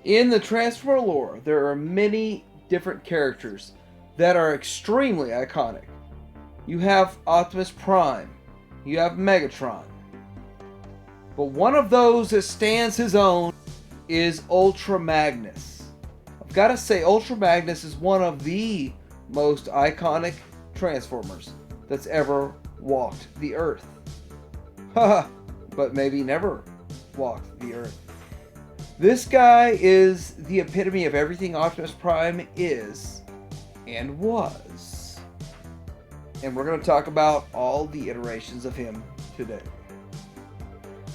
In the Transformer lore, there are many different characters that are extremely iconic. You have Optimus Prime, you have Megatron, but one of those that stands his own is Ultra Magnus. I've got to say, Ultra Magnus is one of the most iconic Transformers that's ever walked the Earth. Haha, but maybe never walked the Earth. This guy is the epitome of everything Optimus Prime is and was. And we're going to talk about all the iterations of him today.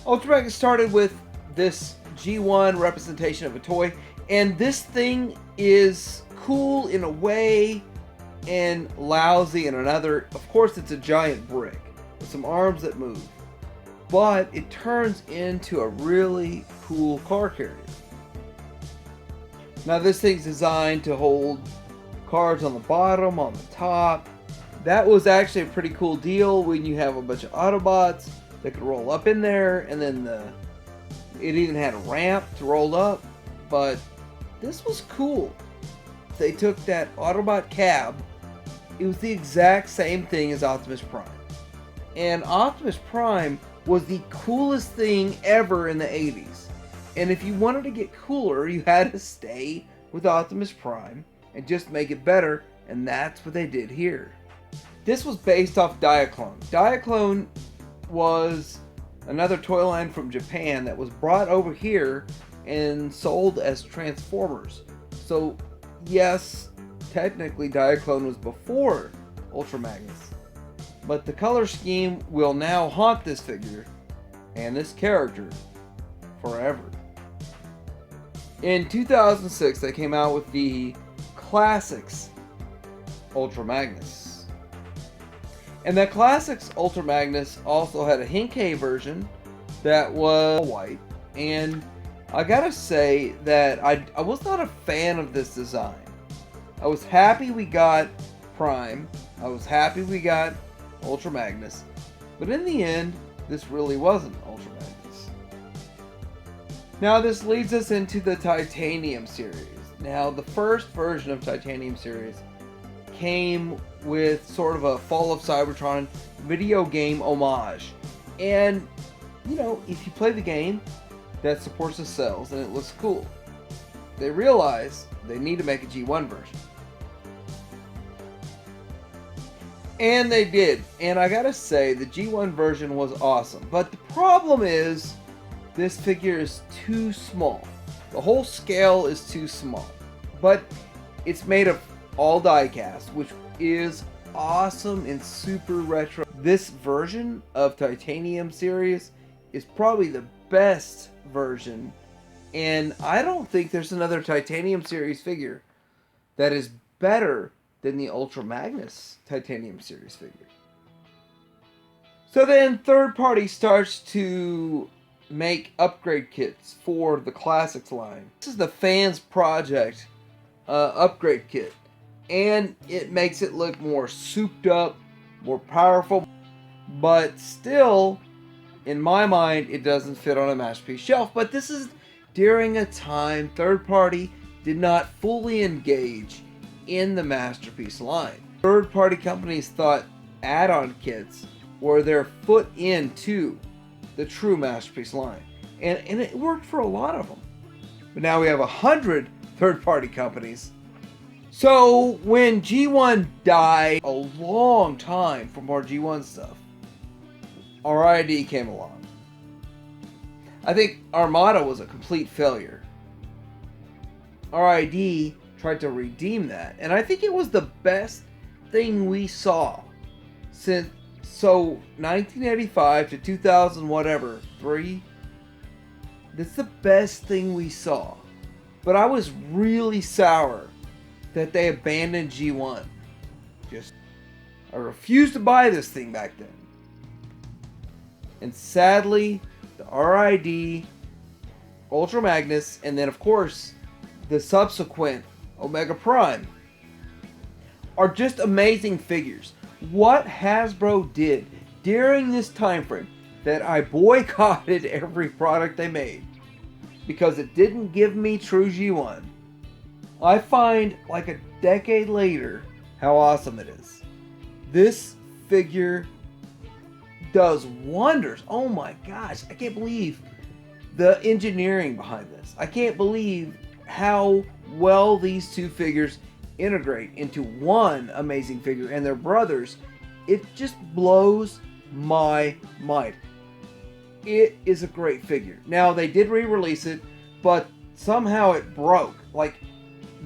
Ultra Magnus started with this G1 representation of a toy, and this thing is cool in a way and lousy in another. Of course, it's a giant brick with some arms that move, but it turns into a really cool car carrier. Now, this thing's designed to hold cars on the bottom, on the top. That was actually a pretty cool deal when you have a bunch of Autobots that could roll up in there, and then it even had a ramp to roll up. But this was cool. They took that Autobot cab. It was the exact same thing as Optimus Prime. And Optimus Prime was the coolest thing ever in the 80s. And if you wanted to get cooler, you had to stay with Optimus Prime and just make it better, and that's what they did here. This was based off Diaclone. Diaclone was another toy line from Japan that was brought over here and sold as Transformers. So yes, technically Diaclone was before Ultra Magnus, but the color scheme will now haunt this figure and this character forever. In 2006, they came out with the Classics Ultra Magnus. And that Classics Ultra Magnus also had a Henkei version that was white. And I gotta say that I was not a fan of this design. I was happy we got Prime. I was happy we got Ultra Magnus. But in the end, this really wasn't Ultra Magnus. Now this leads us into the Titanium series. Now the first version of Titanium series came with sort of a Fall of Cybertron video game homage. And, you know, if you play the game, that supports the cells and it looks cool. They realize they need to make a G1 version. And they did. And I gotta say, the G1 version was awesome. But the problem is, this figure is too small. The whole scale is too small. But it's made of all die-cast, which is awesome and super retro. This version of Titanium series is probably the best version. And I don't think there's another Titanium series figure that is better than the Ultra Magnus Titanium series figure. So then third party starts to make upgrade kits for the Classics line. This is the Fans Project upgrade kit. And it makes it look more souped up, more powerful. But still, in my mind, it doesn't fit on a Masterpiece shelf. But this is during a time third party did not fully engage in the Masterpiece line. Third party companies thought add-on kits were their foot into the true Masterpiece line. And it worked for a lot of them. But now we have 100 third party companies. So when G1 died a long time for more G1 stuff, RID came along. I think Armada was a complete failure. RID tried to redeem that, and I think it was the best thing we saw since 1985 to 2000 whatever 3. That's the best thing we saw. But I was really sour that they abandoned G1. I refused to buy this thing back then. And sadly, the RID, Ultra Magnus, and then of course the subsequent Omega Prime are just amazing figures. What Hasbro did during this time frame that I boycotted every product they made because it didn't give me true G1. I find like a decade later how awesome it is. This figure does wonders. Oh my gosh, I can't believe the engineering behind this. I can't believe how well these two figures integrate into one amazing figure, and their brothers. It just blows my mind. It is a great figure. Now, they did re-release it, but somehow it broke. Like,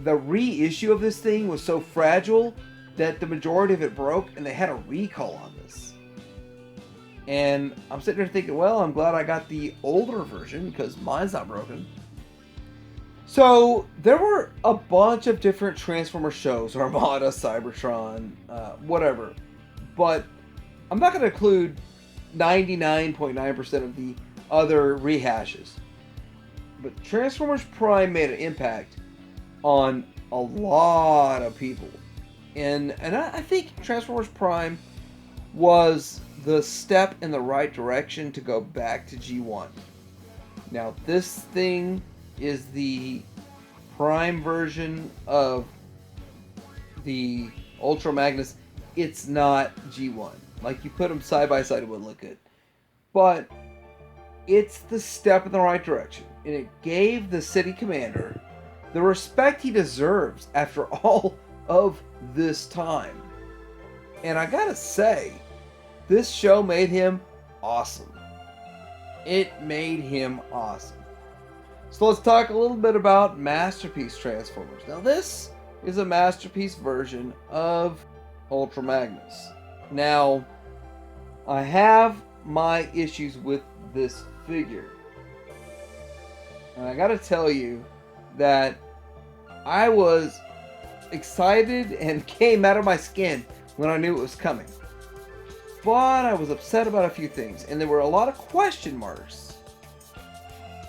the reissue of this thing was so fragile that the majority of it broke, and they had a recall on this. And I'm sitting there thinking, well, I'm glad I got the older version because mine's not broken. So there were a bunch of different Transformer shows, Armada, Cybertron, whatever. But I'm not going to include 99.9% of the other rehashes. But Transformers Prime made an impact on a lot of people. And I think Transformers Prime was the step in the right direction to go back to G1. Now, this thing is the Prime version of the Ultra Magnus. It's not G1. Like, you put them side by side, it wouldn't look good. But it's the step in the right direction. And it gave the city commander the respect he deserves after all of this time. And I gotta say, this show made him awesome. It made him awesome. So let's talk a little bit about Masterpiece Transformers. Now, this is a Masterpiece version of Ultra Magnus. Now, I have my issues with this figure. And I gotta tell you that I was excited and came out of my skin when I knew it was coming. But I was upset about a few things, and there were a lot of question marks.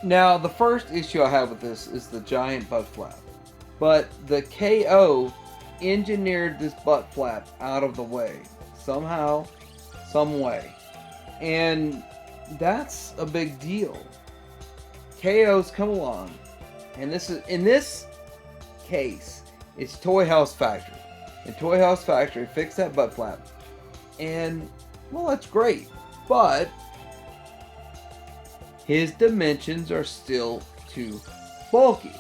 Now, the first issue I have with this is the giant butt flap. But the KO engineered this butt flap out of the way. Somehow, some way. And that's a big deal. KO's come along, and this is, in this case, it's Toy House Factory. And Toy House Factory fixed that butt flap. And, well, that's great. But his dimensions are still too bulky.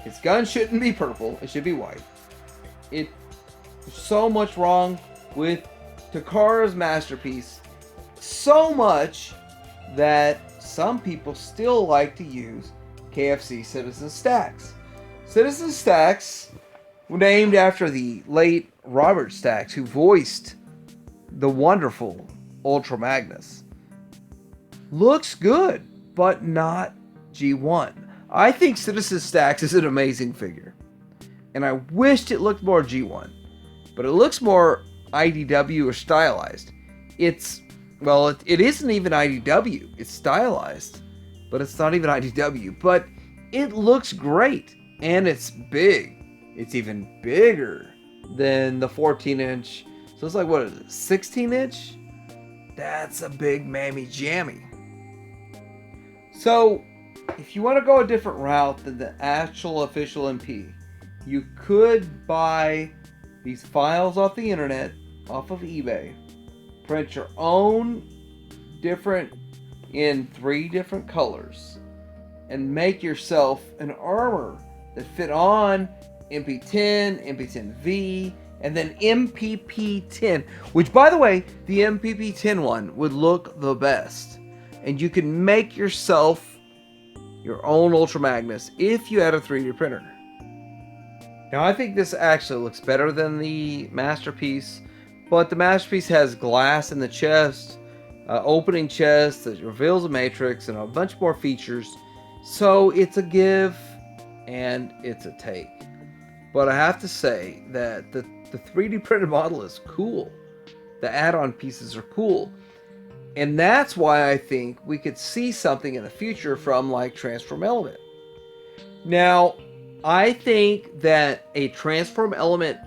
His gun shouldn't be purple. It should be white. There's so much wrong with Takara's Masterpiece. So much that some people still like to use KFC Citizen Stacks. Citizen Stacks were named after the late Robert Stax, who voiced the wonderful Ultra Magnus. Looks good, but not G1. I think Citizen Stacks is an amazing figure. And I wished it looked more G1. But it looks more IDW or stylized. Well, it isn't even IDW. It's stylized. But it's not even IDW. But it looks great. And it's big. It's even bigger than the 14-inch. So it's like, what is it, 16-inch? That's a big mammy jammy. So, if you want to go a different route than the actual official MP, you could buy these files off the internet, off of eBay, print your own different in 3 different colors, and make yourself an armor that fit on MP10, MP10V, and then MPP10, which, by the way, the MPP10 one would look the best. And you can make yourself your own Ultra Magnus if you had a 3D printer. Now, I think this actually looks better than the Masterpiece, but the Masterpiece has glass in the chest, opening chest that reveals a matrix, and a bunch more features. So it's a give and it's a take. But I have to say that the 3D printed model is cool. The add-on pieces are cool. And that's why I think we could see something in the future from, like, Transform Element. Now, I think that a Transform Element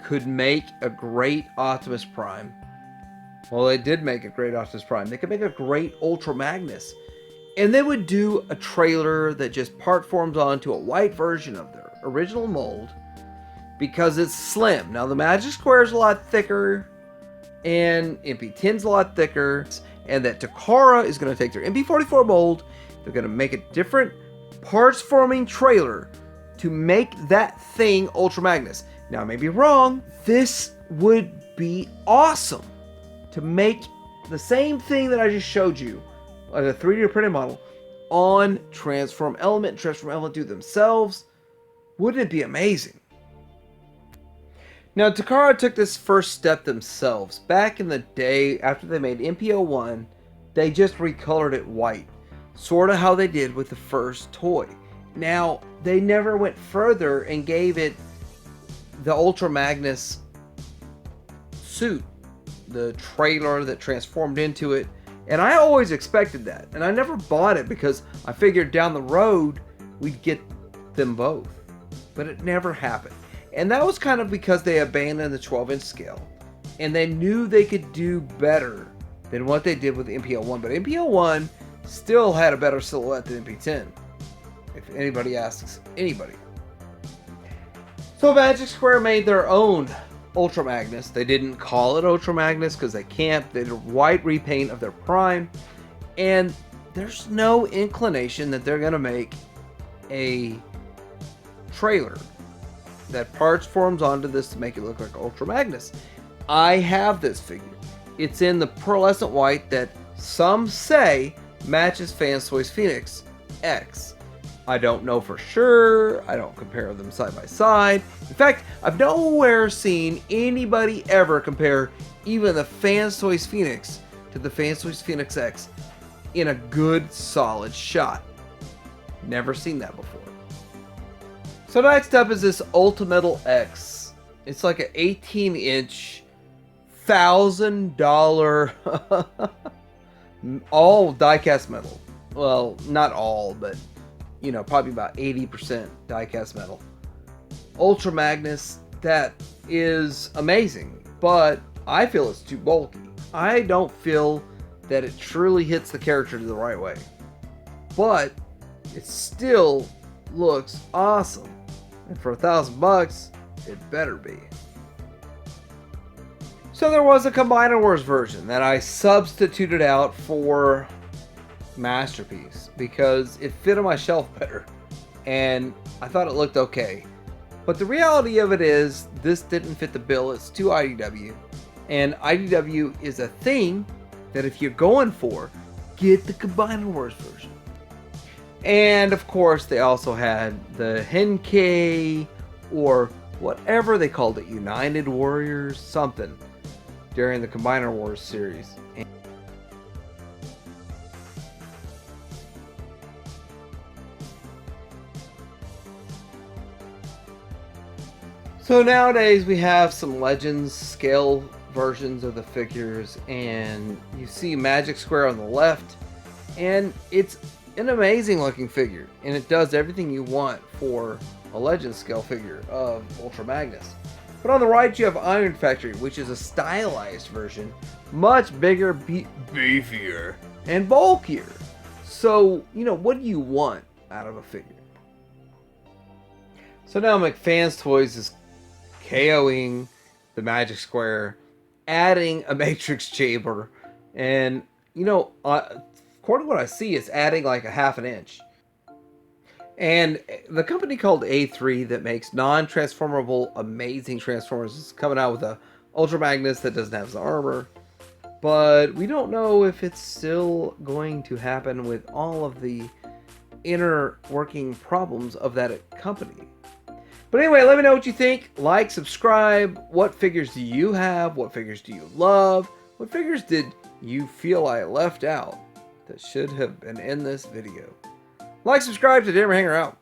could make a great Optimus Prime. Well, they did make a great Optimus Prime. They could make a great Ultra Magnus. And they would do a trailer that just part forms onto a white version of their original mold because it's slim. Now the Magic Square is a lot thicker and MP10's a lot thicker, and that Takara is going to take their MP44 mold, they're going to make a different parts forming trailer to make that thing Ultra Magnus. Now I may be wrong, this would be awesome to make the same thing that I just showed you, like a 3D printed model, on Transform Element do themselves. Wouldn't it be amazing? Now, Takara took this first step themselves. Back in the day, after they made MP01, they just recolored it white. Sort of how they did with the first toy. Now, they never went further and gave it the Ultra Magnus suit, the trailer that transformed into it. And I always expected that. And I never bought it because I figured down the road we'd get them both. But it never happened. And that was kind of because they abandoned the 12-inch scale. And they knew they could do better than what they did with the MP01. But MP01 still had a better silhouette than MP10. If anybody asks anybody. So Magic Square made their own Ultra Magnus. They didn't call it Ultra Magnus because they can't. They did a white repaint of their Prime. And there's no inclination that they're going to make a trailer that parts forms onto this to make it look like Ultra Magnus. I have this figure. It's in the pearlescent white that some say matches Fans Toys Phoenix X. I don't know for sure. I don't compare them side by side. In fact, I've nowhere seen anybody ever compare even the Fans Toys Phoenix to the Fans Toys Phoenix X in a good solid shot. Never seen that before. So next up is this Ultimetal X. It's like an 18-inch, $1,000 all die-cast metal. Well, not all, but you know, probably about 80% die-cast metal. Ultra Magnus, that is amazing, but I feel it's too bulky. I don't feel that it truly hits the character the right way. But it still looks awesome. And for $1,000, it better be. So there was a Combiner Wars version that I substituted out for Masterpiece because it fit on my shelf better. And I thought it looked okay. But the reality of it is, this didn't fit the bill. It's too IDW. And IDW is a thing that if you're going for, get the Combiner Wars version. And of course, they also had the Henkei, or whatever they called it, United Warriors, something, during the Combiner Wars series. So nowadays we have some Legends scale versions of the figures, and you see Magic Square on the left, and it's an amazing looking figure, and it does everything you want for a Legends scale figure of Ultra Magnus. But on the right you have Iron Factory, which is a stylized version, much bigger, beefier, and bulkier. So, you know, what do you want out of a figure? So now McFans Toys is KOing the Magic Square, adding a Matrix Chamber, and, you know, according to what I see, it's adding like a ½ inch. And the company called A3 that makes non-transformable, amazing Transformers is coming out with a Ultra Magnus that doesn't have the armor. But we don't know if it's still going to happen with all of the inner working problems of that company. But anyway, let me know what you think. Like, subscribe. What figures do you have? What figures do you love? What figures did you feel I left out that should have been in this video? Like, subscribe to Dimmer Hanger out.